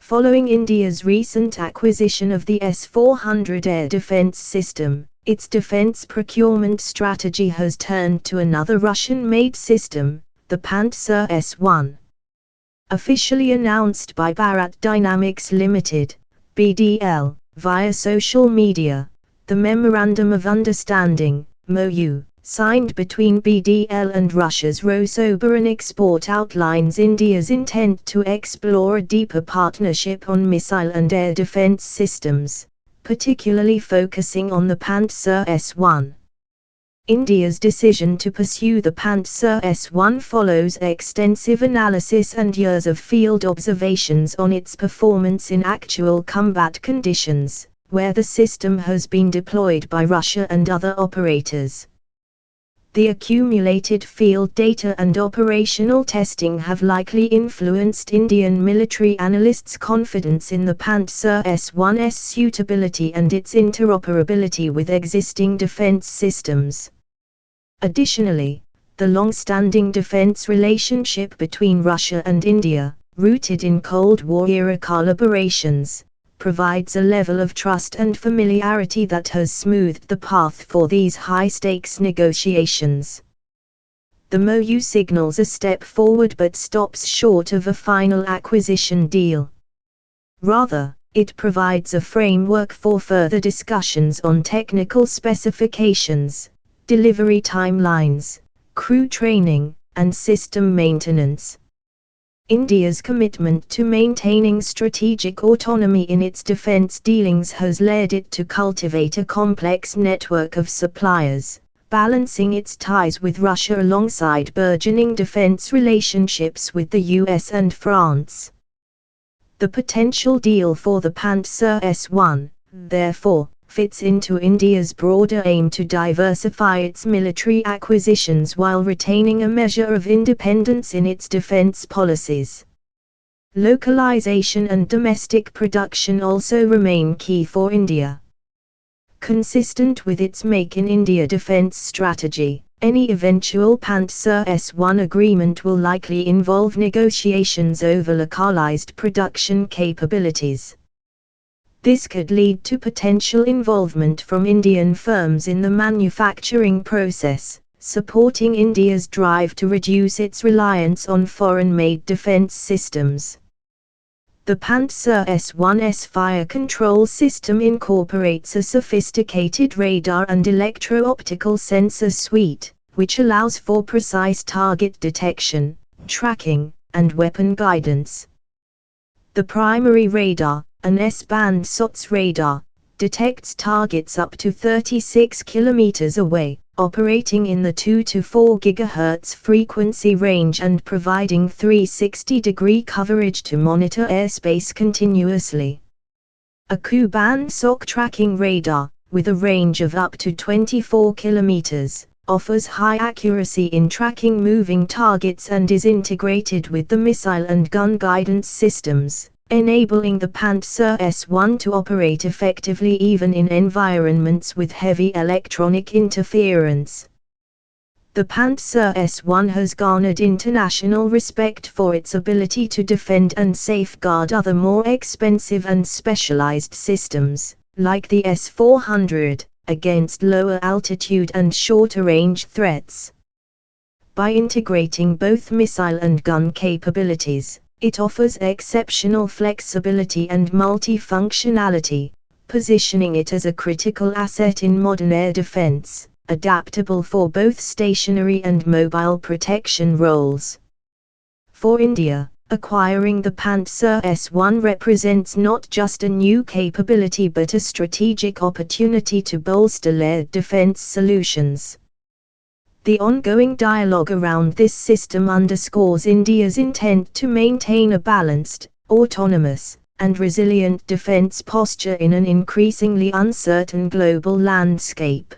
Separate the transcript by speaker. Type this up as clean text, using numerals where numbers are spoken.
Speaker 1: Following India's recent acquisition of the S-400 air defense system, its defense procurement strategy has turned to another Russian-made system, the Pantsir-S1. Officially announced by Bharat Dynamics Limited, BDL, via social media, the Memorandum of Understanding, MoU, signed between BDL and Russia's Rosoboronexport outlines India's intent to explore a deeper partnership on missile and air defense systems, particularly focusing on the Pantsir-S1. India's decision to pursue the Pantsir-S1 follows extensive analysis and years of field observations on its performance in actual combat conditions, where the system has been deployed by Russia and other operators. The accumulated field data and operational testing have likely influenced Indian military analysts' confidence in the Pantsir-S1's suitability and its interoperability with existing defense systems. Additionally, the long-standing defense relationship between Russia and India, rooted in Cold War-era collaborations, provides a level of trust and familiarity that has smoothed the path for these high-stakes negotiations. The MoU signals a step forward but stops short of a final acquisition deal. Rather, it provides a framework for further discussions on technical specifications, delivery timelines, crew training, and system maintenance. India's commitment to maintaining strategic autonomy in its defense dealings has led it to cultivate a complex network of suppliers, balancing its ties with Russia alongside burgeoning defense relationships with the US and France. The potential deal for the Pantsir-S1, therefore, fits into India's broader aim to diversify its military acquisitions while retaining a measure of independence in its defense policies. Localization and domestic production also remain key for India. Consistent with its Make in India defense strategy, any eventual Pantsir-S1 agreement will likely involve negotiations over localized production capabilities. This could lead to potential involvement from Indian firms in the manufacturing process, supporting India's drive to reduce its reliance on foreign-made defense systems. The Pantsir-S1's fire control system incorporates a sophisticated radar and electro-optical sensor suite, which allows for precise target detection, tracking, and weapon guidance. The primary radar, an S-band SOTS radar, detects targets up to 36 km away, operating in the 2 to 4 GHz frequency range and providing 360-degree coverage to monitor airspace continuously. A Ku-band SOC tracking radar, with a range of up to 24 km, offers high accuracy in tracking moving targets and is integrated with the missile and gun guidance systems, enabling the Pantsir-S1 to operate effectively even in environments with heavy electronic interference. The Pantsir-S1 has garnered international respect for its ability to defend and safeguard other more expensive and specialized systems, like the S-400, against lower altitude and shorter range threats. By integrating both missile and gun capabilities, it offers exceptional flexibility and multifunctionality, positioning it as a critical asset in modern air defense, adaptable for both stationary and mobile protection roles. For India, acquiring the Pantsir-S1 represents not just a new capability but a strategic opportunity to bolster air defense solutions. The ongoing dialogue around this system underscores India's intent to maintain a balanced, autonomous, and resilient defense posture in an increasingly uncertain global landscape.